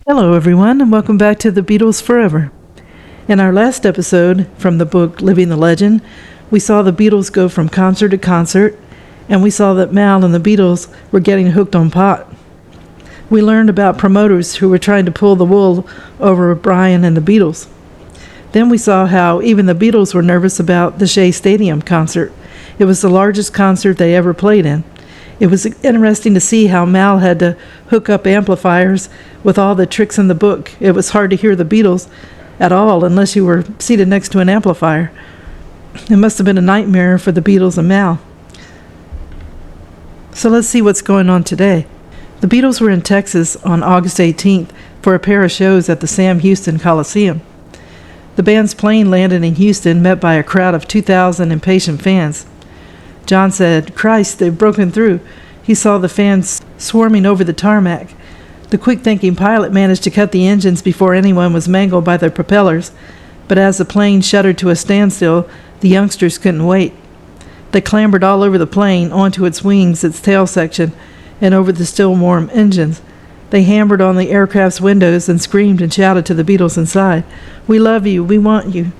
Hello, everyone, and welcome back to the Beatles Forever. In our last episode from the book Living the Legend, we saw the Beatles go from concert to concert, and we saw that Mal and the Beatles were getting hooked on pot. We learned about promoters who were trying to pull the wool over Brian and the Beatles. Then we saw how even the Beatles were nervous about the Shea Stadium concert. It was the largest concert they ever played in. It was interesting to see how Mal had to hook up amplifiers with all the tricks in the book. It was hard to hear the Beatles at all unless you were seated next to an amplifier. It must have been a nightmare for the Beatles and Mal. So let's see what's going on today. The Beatles were in Texas on August 18th for a pair of shows at the Sam Houston Coliseum. The band's plane landed in Houston, met by a crowd of 2,000 impatient fans. John said, "Christ, they've broken through." He saw the fans swarming over the tarmac. The quick-thinking pilot managed to cut the engines before anyone was mangled by their propellers, but as the plane shuddered to a standstill, the youngsters couldn't wait. They clambered all over the plane, onto its wings, its tail section, and over the still warm engines. They hammered on the aircraft's windows and screamed and shouted to the Beatles inside, "We love you, we want you."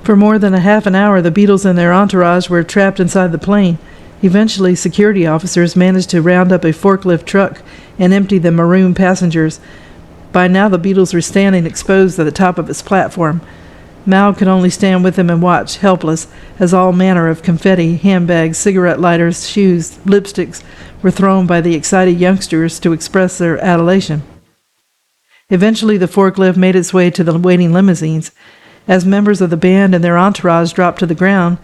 For more than a half an hour, the Beatles and their entourage were trapped inside the plane. Eventually, security officers managed to round up a forklift truck and empty the maroon passengers. By now, the Beatles were standing exposed at the top of its platform. Mal could only stand with them and watch, helpless, as all manner of confetti, handbags, cigarette lighters, shoes, lipsticks were thrown by the excited youngsters to express their adulation. Eventually, the forklift made its way to the waiting limousines. As members of the band and their entourage dropped to the ground,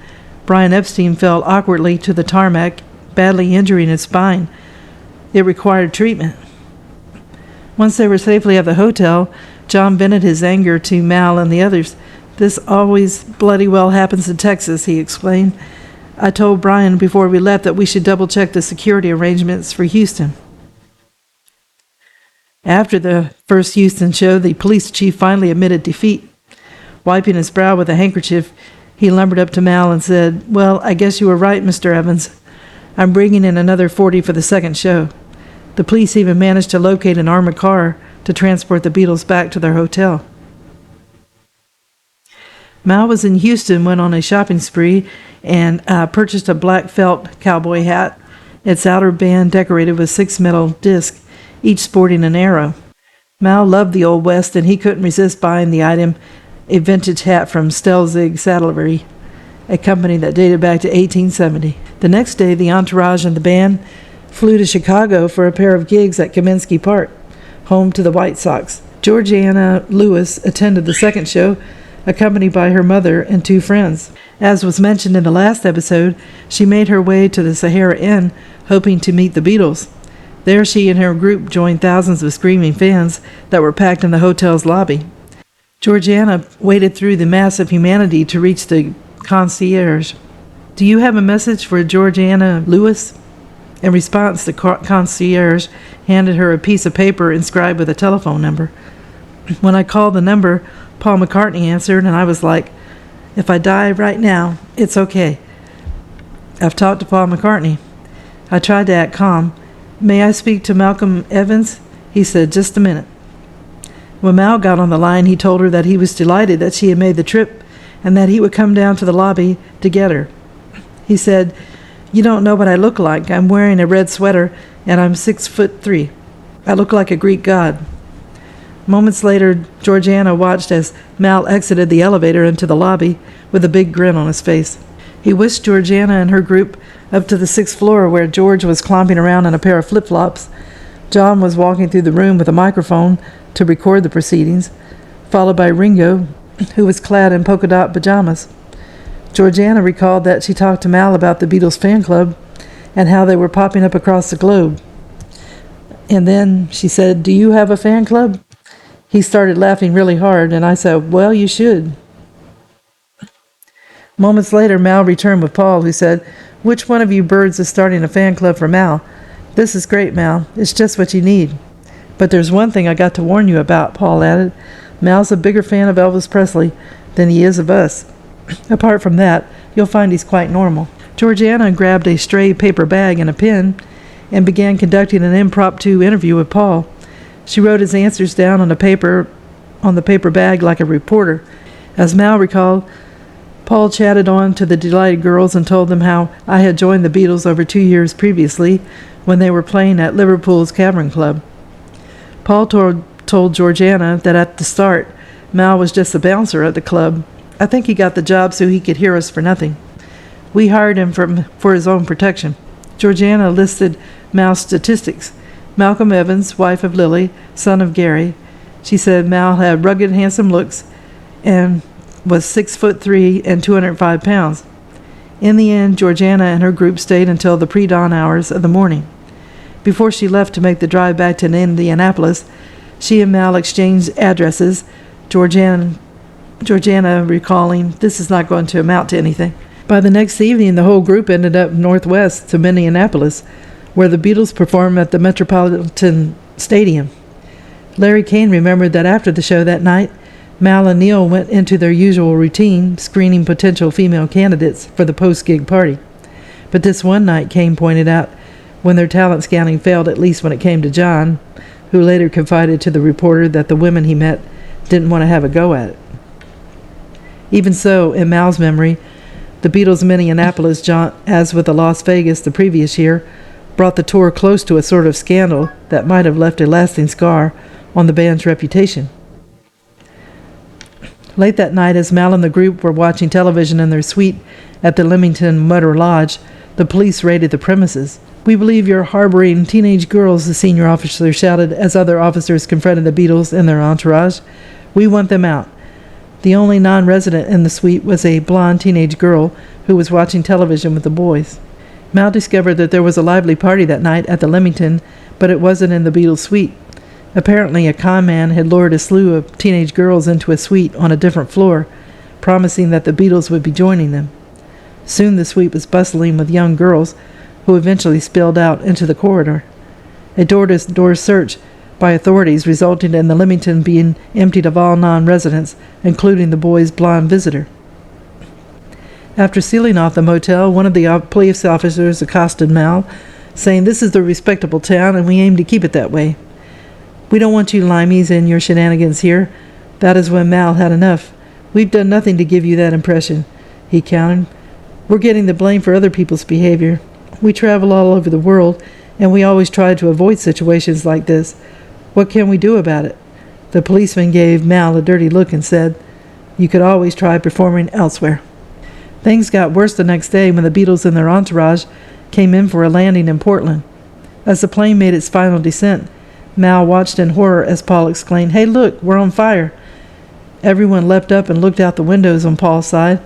Brian Epstein fell awkwardly to the tarmac, badly injuring his spine. It required treatment. Once they were safely at the hotel, John vented his anger to Mal and the others. "This always bloody well happens in Texas," he explained. "I told Brian before we left that we should double-check the security arrangements for Houston." After the first Houston show, the police chief finally admitted defeat. Wiping his brow with a handkerchief, he lumbered up to Mal and said, "Well, I guess you were right, Mr. Evans. I'm bringing in another 40 for the second show." The police even managed to locate an armored car to transport the Beatles back to their hotel. Mal was in Houston, went on a shopping spree, and purchased a black felt cowboy hat, its outer band decorated with 6 metal discs, each sporting an arrow. Mal loved the Old West, and he couldn't resist buying the item, a vintage hat from Stelzig Saddlery, a company that dated back to 1870. The next day, the entourage and the band flew to Chicago for a pair of gigs at Kaminsky Park, home to the White Sox. Georgiana Lewis attended the second show, accompanied by her mother and 2 friends. As was mentioned in the last episode, she made her way to the Sahara Inn, hoping to meet the Beatles. There she and her group joined thousands of screaming fans that were packed in the hotel's lobby. Georgiana waded through the mass of humanity to reach the concierge. "Do you have a message for Georgiana Lewis?" In response, the concierge handed her a piece of paper inscribed with a telephone number. When I called the number, Paul McCartney answered, and I was like, "If I die right now, it's okay. I've talked to Paul McCartney." I tried to act calm. "May I speak to Malcolm Evans?" He said, "Just a minute." When Mal got on the line, he told her that he was delighted that she had made the trip and that he would come down to the lobby to get her. He said, "You don't know what I look like. I'm wearing a red sweater and I'm 6'3". I look like a Greek god." Moments later, Georgiana watched as Mal exited the elevator into the lobby with a big grin on his face. He wished Georgiana and her group up to the 6th floor, where George was clomping around in a pair of flip-flops. John was walking through the room with a microphone to record the proceedings, followed by Ringo, who was clad in polka dot pajamas. Georgiana recalled that she talked to Mal about the Beatles fan club and how they were popping up across the globe. And then she said, "Do you have a fan club?" He started laughing really hard, and I said, "Well, you should." Moments later, Mal returned with Paul, who said, "Which one of you birds is starting a fan club for Mal? This is great, Mal. It's just what you need. But there's one thing I got to warn you about," Paul added. "Mal's a bigger fan of Elvis Presley than he is of us. Apart from that, you'll find he's quite normal." Georgiana grabbed a stray paper bag and a pen and began conducting an impromptu interview with Paul. She wrote his answers down on the paper bag like a reporter. As Mal recalled, Paul chatted on to the delighted girls and told them how I had joined the Beatles over 2 years previously when they were playing at Liverpool's Cavern Club. Paul told Georgiana that at the start, Mal was just a bouncer at the club. I think he got the job so he could hear us for nothing. We hired him for his own protection. Georgiana listed Mal's statistics. Malcolm Evans, wife of Lily, son of Gary. She said Mal had rugged, handsome looks and was 6'3" and 205 pounds. In the end, Georgiana and her group stayed until the pre-dawn hours of the morning. Before she left to make the drive back to Indianapolis, she and Mal exchanged addresses, Georgiana recalling, "This is not going to amount to anything." By the next evening, the whole group ended up northwest to Minneapolis, where the Beatles performed at the Metropolitan Stadium. Larry Kane remembered that after the show that night, Mal and Neil went into their usual routine, screening potential female candidates for the post-gig party. But this one night, Kane pointed out, when their talent scouting failed, at least when it came to John, who later confided to the reporter that the women he met didn't want to have a go at it. Even so, in Mal's memory, the Beatles' Minneapolis, as with the Las Vegas the previous year, brought the tour close to a sort of scandal that might have left a lasting scar on the band's reputation. Late that night, as Mal and the group were watching television in their suite at the Leamington Motor Lodge, the police raided the premises. "We believe you're harboring teenage girls," the senior officer shouted as other officers confronted the Beatles and their entourage. "We want them out." The only non-resident in the suite was a blonde teenage girl who was watching television with the boys. Mal discovered that there was a lively party that night at the Leamington, but it wasn't in the Beatles' suite. Apparently, a con man had lured a slew of teenage girls into a suite on a different floor, promising that the Beatles would be joining them. Soon the suite was bustling with young girls, who eventually spilled out into the corridor. A door-to-door search by authorities resulted in the Leamington being emptied of all non-residents, including the boys' blonde visitor. After sealing off the motel, one of the police officers accosted Mal, saying, "This is a respectable town, and we aim to keep it that way. We don't want you limeys and your shenanigans here." That is when Mal had enough. "We've done nothing to give you that impression," he countered. "We're getting the blame for other people's behavior. We travel all over the world, and we always try to avoid situations like this. What can we do about it?" The policeman gave Mal a dirty look and said, "You could always try performing elsewhere." Things got worse the next day when the Beatles and their entourage came in for a landing in Portland. As the plane made its final descent, Mal watched in horror as Paul exclaimed, "Hey, look, we're on fire." Everyone leapt up and looked out the windows on Paul's side,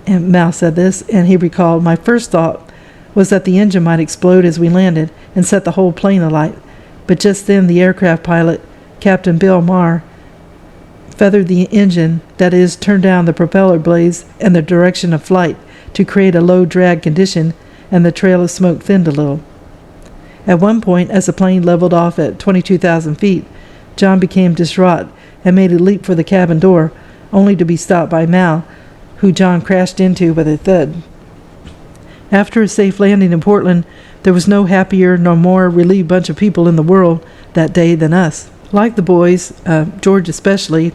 and Mal said this, and he recalled, "My first thought was that the engine might explode as we landed and set the whole plane alight. But just then the aircraft pilot, Captain Bill Maher, feathered the engine, that is, turned down the propeller blades and the direction of flight to create a low drag condition, and the trail of smoke thinned a little. At one point, as the plane leveled off at 22,000 feet, John became distraught and made a leap for the cabin door, only to be stopped by Mal, who John crashed into with a thud. After a safe landing in Portland, there was no happier nor more relieved bunch of people in the world that day than us. Like the boys, George especially,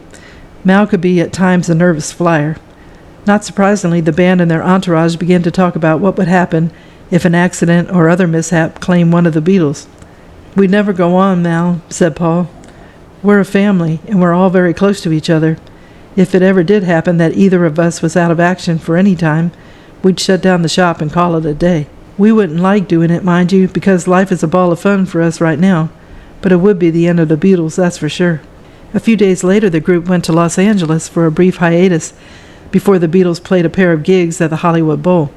Mal could be at times a nervous flyer. Not surprisingly, the band and their entourage began to talk about what would happen if an accident or other mishap claimed one of the Beatles. "We'd never go on, Mal," said Paul. "We're a family, and we're all very close to each other. If it ever did happen that either of us was out of action for any time, we'd shut down the shop and call it a day. We wouldn't like doing it, mind you, because life is a ball of fun for us right now, but it would be the end of the Beatles, that's for sure." A few days later, the group went to Los Angeles for a brief hiatus before the Beatles played a pair of gigs at the Hollywood Bowl.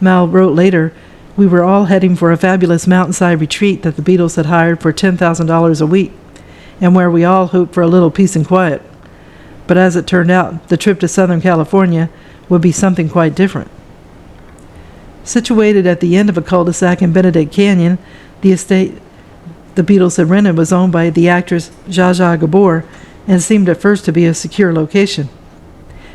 Mal wrote later, "We were all heading for a fabulous mountainside retreat that the Beatles had hired for $10,000 a week, and where we all hoped for a little peace and quiet. But as it turned out, the trip to Southern California would be something quite different." Situated at the end of a cul-de-sac in Benedict Canyon, the estate the Beatles had rented was owned by the actress Zsa Zsa Gabor and seemed at first to be a secure location.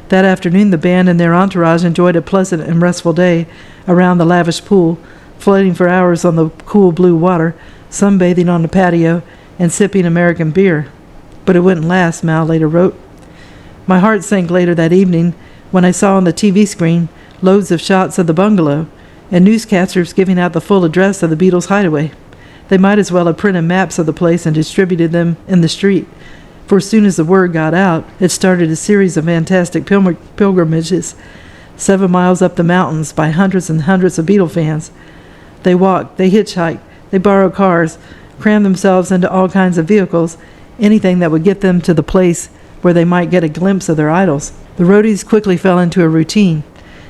That afternoon, the band and their entourage enjoyed a pleasant and restful day around the lavish pool, floating for hours on the cool blue water, sunbathing on the patio, and sipping American beer. But it wouldn't last, Mal later wrote. My heart sank later that evening when I saw on the TV screen loads of shots of the bungalow and newscasters giving out the full address of the Beatles' hideaway. They might as well have printed maps of the place and distributed them in the street, for as soon as the word got out, it started a series of fantastic pilgrimages 7 miles up the mountains by hundreds and hundreds of Beatle fans. They walked, they hitchhiked, they borrowed cars, crammed themselves into all kinds of vehicles, anything that would get them to the place where they might get a glimpse of their idols. The roadies quickly fell into a routine.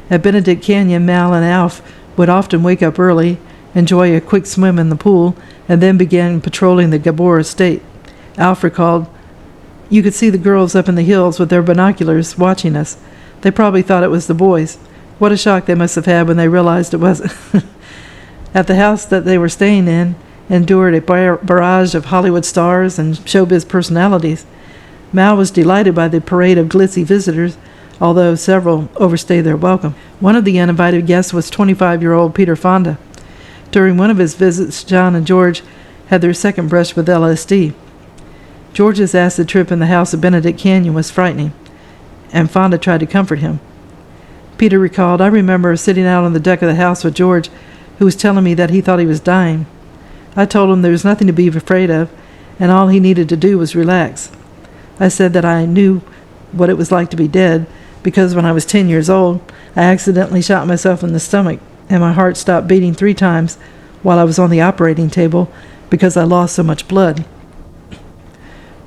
At Benedict Canyon, Mal and Alf would often wake up early, enjoy a quick swim in the pool, and then begin patrolling the Gabor estate. Alf recalled, "You could see the girls up in the hills with their binoculars watching us. They probably thought it was the boys. What a shock they must have had when they realized it wasn't." At the house that they were staying in, endured a barrage of Hollywood stars and showbiz personalities. Mal was delighted by the parade of glitzy visitors, although several overstayed their welcome. One of the uninvited guests was 25-year-old Peter Fonda. During one of his visits, John and George had their second brush with LSD. George's acid trip in the house of Benedict Canyon was frightening, and Fonda tried to comfort him. Peter recalled, "I remember sitting out on the deck of the house with George, who was telling me that he thought he was dying. I told him there was nothing to be afraid of, and all he needed to do was relax. I said that I knew what it was like to be dead, because when I was 10 years old, I accidentally shot myself in the stomach, and my heart stopped beating 3 times while I was on the operating table because I lost so much blood."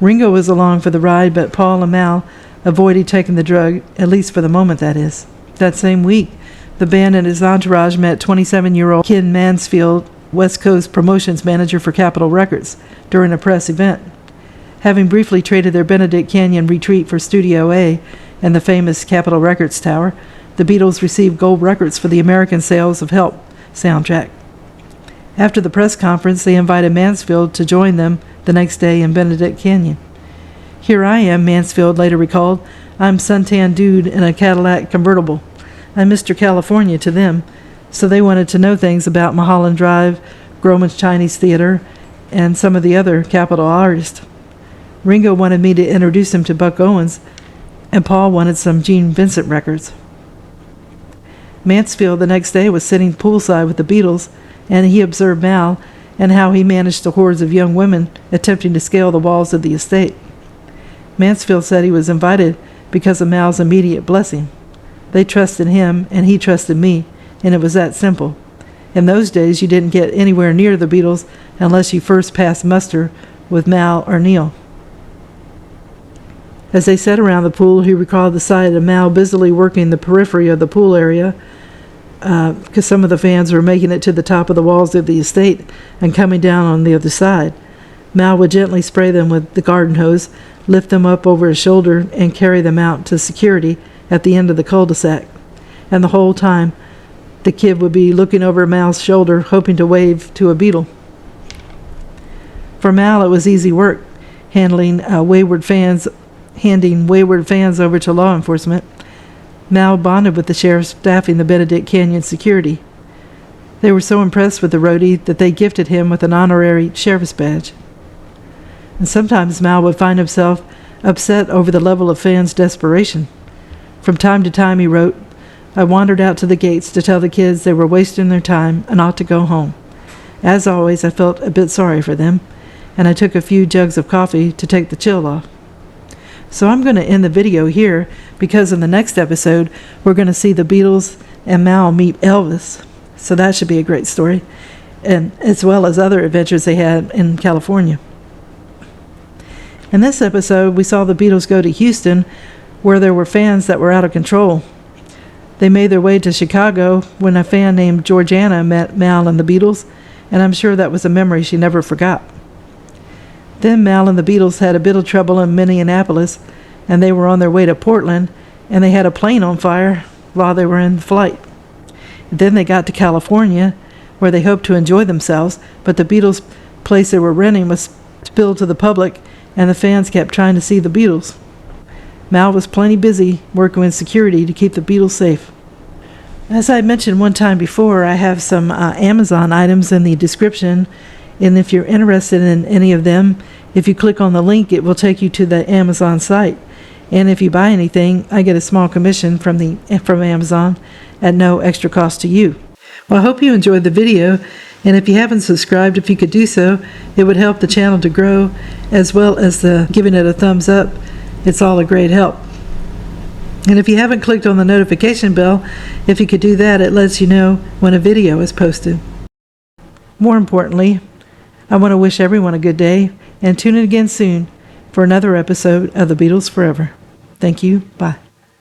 Ringo was along for the ride, but Paul and Mal avoided taking the drug, at least for the moment, that is. That same week, the band and his entourage met 27-year-old Ken Mansfield, West Coast promotions manager for Capitol Records, during a press event. Having briefly traded their Benedict Canyon retreat for Studio A and the famous Capitol Records Tower, the Beatles received gold records for the American Sales of Help soundtrack. After the press conference, they invited Mansfield to join them the next day in Benedict Canyon. "Here I am," Mansfield later recalled. "I'm suntan dude in a Cadillac convertible. I'm Mr. California to them, so they wanted to know things about Mulholland Drive, Grauman's Chinese Theater, and some of the other Capitol artists. Ringo wanted me to introduce him to Buck Owens, and Paul wanted some Gene Vincent records." Mansfield the next day was sitting poolside with the Beatles, and he observed Mal and how he managed the hordes of young women attempting to scale the walls of the estate. Mansfield said he was invited because of Mal's immediate blessing. They trusted him, and he trusted me, and it was that simple. In those days, you didn't get anywhere near the Beatles unless you first passed muster with Mal or Neil. As they sat around the pool, he recalled the sight of Mal busily working the periphery of the pool area, because some of the fans were making it to the top of the walls of the estate and coming down on the other side. Mal would gently spray them with the garden hose, lift them up over his shoulder, and carry them out to security at the end of the cul-de-sac. And the whole time, the kid would be looking over Mal's shoulder, hoping to wave to a Beatle. For Mal, it was easy work, handing wayward fans over to law enforcement. Mal bonded with the sheriff staffing the Benedict Canyon security. They were so impressed with the roadie that they gifted him with an honorary sheriff's badge. And sometimes Mal would find himself upset over the level of fans' desperation. From time to time, he wrote, "I wandered out to the gates to tell the kids they were wasting their time and ought to go home. As always, I felt a bit sorry for them, and I took a few jugs of coffee to take the chill off." So I'm going to end the video here, because in the next episode, we're going to see the Beatles and Mal meet Elvis. So that should be a great story, and as well as other adventures they had in California. In this episode, we saw the Beatles go to Houston, where there were fans that were out of control. They made their way to Chicago when a fan named Georgiana met Mal and the Beatles, and I'm sure that was a memory she never forgot. Then Mal and the Beatles had a bit of trouble in Minneapolis, and they were on their way to Portland, and they had a plane on fire while they were in flight. Then they got to California, where they hoped to enjoy themselves, but the Beatles' place they were renting was spilled to the public, and the fans kept trying to see the Beatles. Mal was plenty busy working with security to keep the Beatles safe. As I mentioned one time before, I have some Amazon items in the description, And if you're interested in any of them, if you click on the link, it will take you to the Amazon site. And if you buy anything, I get a small commission from Amazon at no extra cost to you. Well, I hope you enjoyed the video, and if you haven't subscribed, if you could do so, it would help the channel to grow, as well as giving it a thumbs up. It's all a great help. And if you haven't clicked on the notification bell, if you could do that, it lets you know when a video is posted. More importantly, I want to wish everyone a good day, and tune in again soon for another episode of the Beatles Forever. Thank you. Bye.